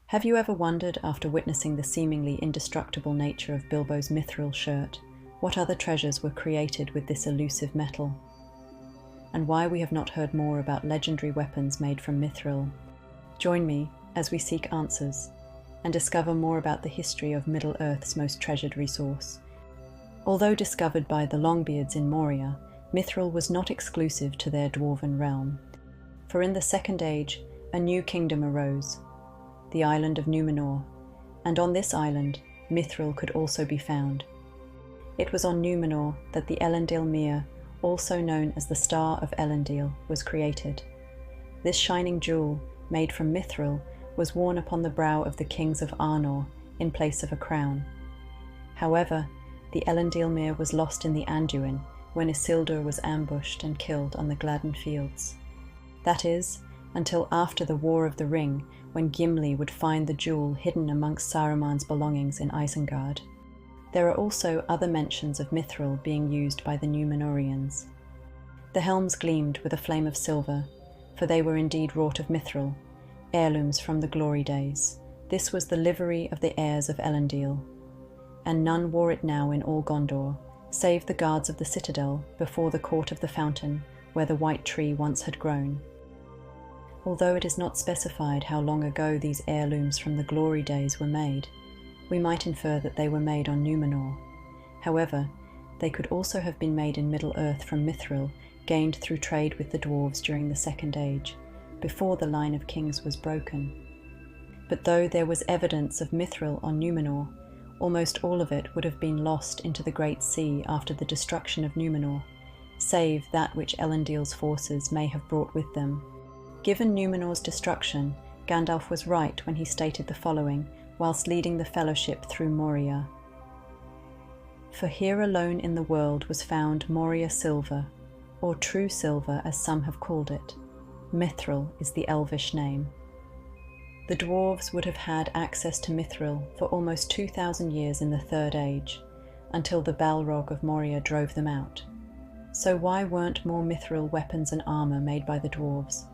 Have you ever wondered, after witnessing the seemingly indestructible nature of Bilbo's mithril shirt, what other treasures were created with this elusive metal? And why we have not heard more about legendary weapons made from mithril? Join me as we seek answers and discover more about the history of Middle-earth's most treasured resource. Although discovered by the Longbeards in Moria, mithril was not exclusive to their dwarven realm. For in the Second Age, a new kingdom arose, the island of Numenor, and on this island, mithril could also be found. It was on Numenor that the Elendil Mere, also known as the Star of Elendil, was created. This shining jewel, made from mithril, was worn upon the brow of the kings of Arnor in place of a crown. However, the Elendil Mere was lost in the Anduin when Isildur was ambushed and killed on the Gladden Fields. That is, until after the War of the Ring, when Gimli would find the jewel hidden amongst Saruman's belongings in Isengard. There are also other mentions of mithril being used by the Númenóreans. The helms gleamed with a flame of silver, for they were indeed wrought of mithril, heirlooms from the glory days. This was the livery of the heirs of Elendil, and none wore it now in all Gondor, save the guards of the citadel before the court of the fountain, where the white tree once had grown. Although it is not specified how long ago these heirlooms from the glory days were made, we might infer that they were made on Númenor. However, they could also have been made in Middle-earth from mithril gained through trade with the dwarves during the Second Age, before the line of kings was broken. But though there was evidence of mithril on Númenor, almost all of it would have been lost into the Great Sea after the destruction of Númenor, save that which Elendil's forces may have brought with them. Given Númenor's destruction, Gandalf was right when he stated the following, whilst leading the Fellowship through Moria. For here alone in the world was found Moria silver, or true silver as some have called it. Mithril is the Elvish name. The dwarves would have had access to mithril for almost 2,000 years in the Third Age, until the Balrog of Moria drove them out. So why weren't more mithril weapons and armour made by the dwarves?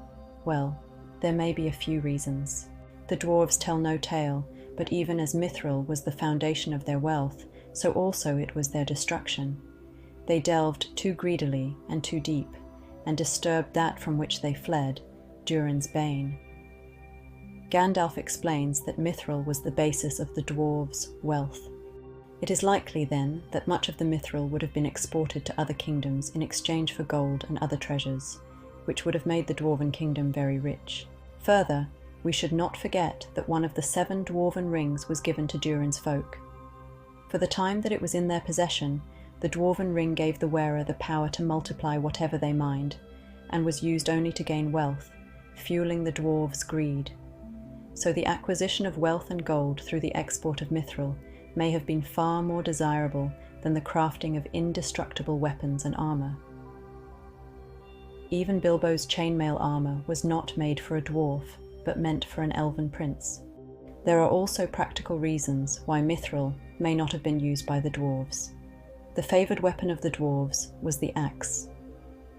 Well, there may be a few reasons. The dwarves tell no tale, but even as mithril was the foundation of their wealth, so also it was their destruction. They delved too greedily and too deep, and disturbed that from which they fled, Durin's bane. Gandalf explains that mithril was the basis of the dwarves' wealth. It is likely, then, that much of the mithril would have been exported to other kingdoms in exchange for gold and other treasures, which would have made the Dwarven Kingdom very rich. Further, we should not forget that one of the 7 dwarven rings was given to Durin's folk. For the time that it was in their possession, the dwarven ring gave the wearer the power to multiply whatever they mined, and was used only to gain wealth, fueling the dwarves' greed. So the acquisition of wealth and gold through the export of mithril may have been far more desirable than the crafting of indestructible weapons and armour. Even Bilbo's chainmail armour was not made for a dwarf, but meant for an elven prince. There are also practical reasons why mithril may not have been used by the dwarves. The favoured weapon of the dwarves was the axe.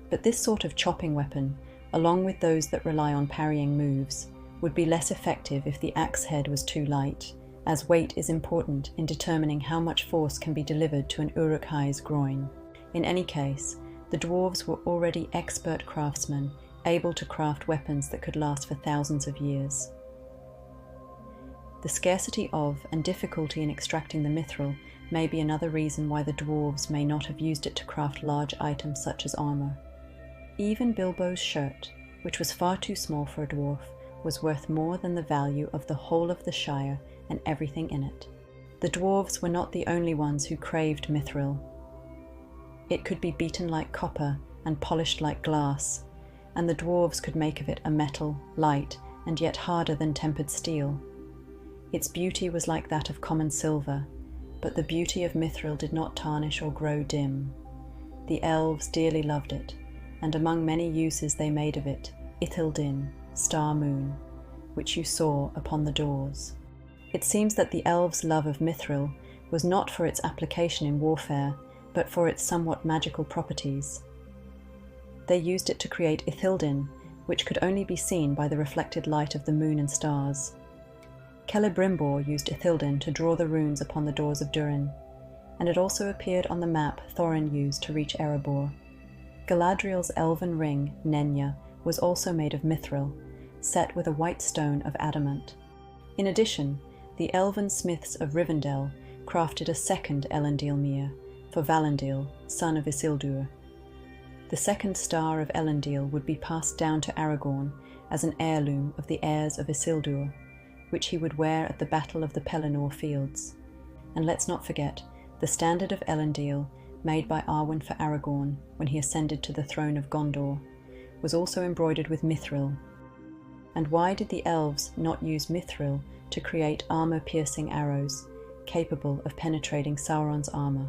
But this sort of chopping weapon, along with those that rely on parrying moves, would be less effective if the axe head was too light, as weight is important in determining how much force can be delivered to an Uruk-hai's groin. In any case, the dwarves were already expert craftsmen, able to craft weapons that could last for thousands of years. The scarcity of and difficulty in extracting the mithril may be another reason why the dwarves may not have used it to craft large items such as armour. Even Bilbo's shirt, which was far too small for a dwarf, was worth more than the value of the whole of the Shire and everything in it. The dwarves were not the only ones who craved mithril. It could be beaten like copper and polished like glass, and the dwarves could make of it a metal, light, and yet harder than tempered steel. Its beauty was like that of common silver, but the beauty of mithril did not tarnish or grow dim. The elves dearly loved it, and among many uses they made of it, Ithildin, star moon, which you saw upon the doors. It seems that the elves' love of mithril was not for its application in warfare, but for its somewhat magical properties. They used it to create Ithildin, which could only be seen by the reflected light of the moon and stars. Celebrimbor used Ithilden to draw the runes upon the doors of Durin, and it also appeared on the map Thorin used to reach Erebor. Galadriel's elven ring, Nenya, was also made of mithril, set with a white stone of adamant. In addition, the elven smiths of Rivendell crafted a second Elendil mirror for Valandil, son of Isildur. The second star of Elendil would be passed down to Aragorn as an heirloom of the heirs of Isildur, which he would wear at the Battle of the Pelennor Fields. And let's not forget, the standard of Elendil, made by Arwen for Aragorn when he ascended to the throne of Gondor, was also embroidered with mithril. And why did the elves not use mithril to create armor-piercing arrows, capable of penetrating Sauron's armor?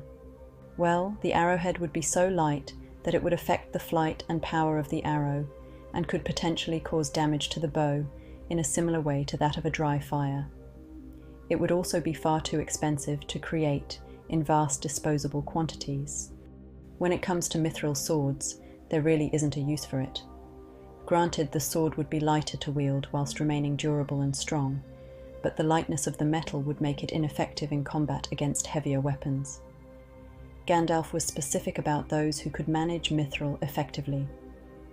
Well, the arrowhead would be so light that it would affect the flight and power of the arrow, and could potentially cause damage to the bow in a similar way to that of a dry fire. It would also be far too expensive to create in vast disposable quantities. When it comes to mithril swords, there really isn't a use for it. Granted, the sword would be lighter to wield whilst remaining durable and strong, but the lightness of the metal would make it ineffective in combat against heavier weapons. Gandalf was specific about those who could manage mithril effectively.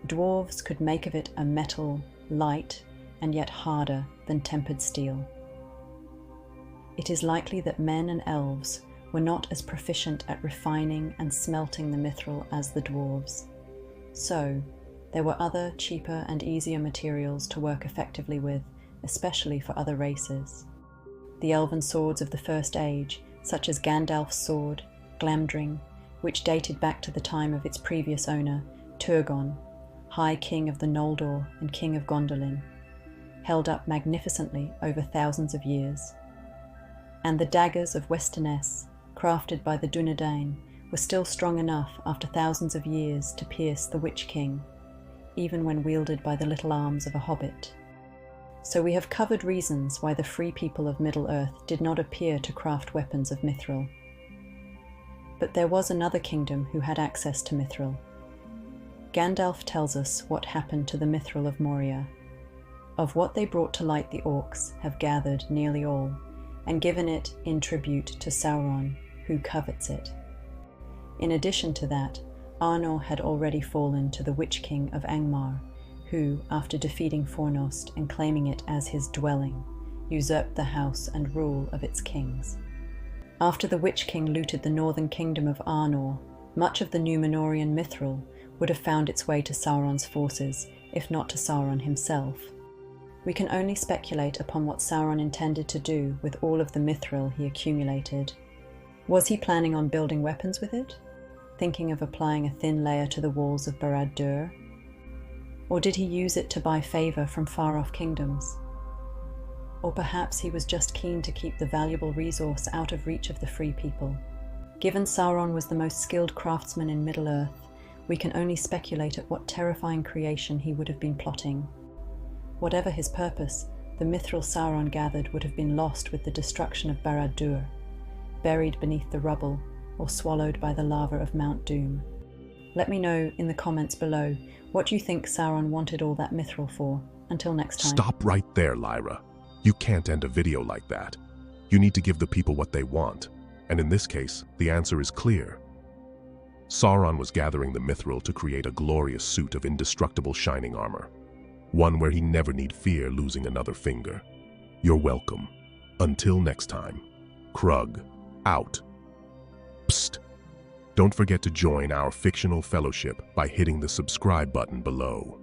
Dwarves could make of it a metal light and yet harder than tempered steel. It is likely that men and elves were not as proficient at refining and smelting the mithril as the dwarves. So, there were other, cheaper and easier materials to work effectively with, especially for other races. The elven swords of the First Age, such as Gandalf's sword, Glamdring, which dated back to the time of its previous owner, Turgon, High King of the Noldor and King of Gondolin, held up magnificently over thousands of years. And the daggers of Westernesse, crafted by the Dunedain, were still strong enough after thousands of years to pierce the Witch King, even when wielded by the little arms of a hobbit. So we have covered reasons why the free people of Middle-earth did not appear to craft weapons of mithril. But there was another kingdom who had access to mithril. Gandalf tells us what happened to the mithril of Moria. Of what they brought to light, the orcs have gathered nearly all, and given it in tribute to Sauron, who covets it. In addition to that, Arnor had already fallen to the Witch King of Angmar, who, after defeating Fornost and claiming it as his dwelling, usurped the house and rule of its kings. After the Witch King looted the northern kingdom of Arnor, much of the Númenórean mithril would have found its way to Sauron's forces, if not to Sauron himself. We can only speculate upon what Sauron intended to do with all of the mithril he accumulated. Was he planning on building weapons with it? Thinking of applying a thin layer to the walls of Barad-dûr? Or did he use it to buy favour from far-off kingdoms? Or perhaps he was just keen to keep the valuable resource out of reach of the free people. Given Sauron was the most skilled craftsman in Middle-earth, we can only speculate at what terrifying creation he would have been plotting. Whatever his purpose, the mithril Sauron gathered would have been lost with the destruction of Barad-dûr, buried beneath the rubble, or swallowed by the lava of Mount Doom. Let me know in the comments below what you think Sauron wanted all that mithril for. Until next time. Stop right there, Lyra. You can't end a video like that. You need to give the people what they want, and in this case, the answer is clear. Sauron was gathering the mithril to create a glorious suit of indestructible shining armor, one where he never need fear losing another finger. You're welcome. Until next time, Krug, out. Psst! Don't forget to join our fictional fellowship by hitting the subscribe button below.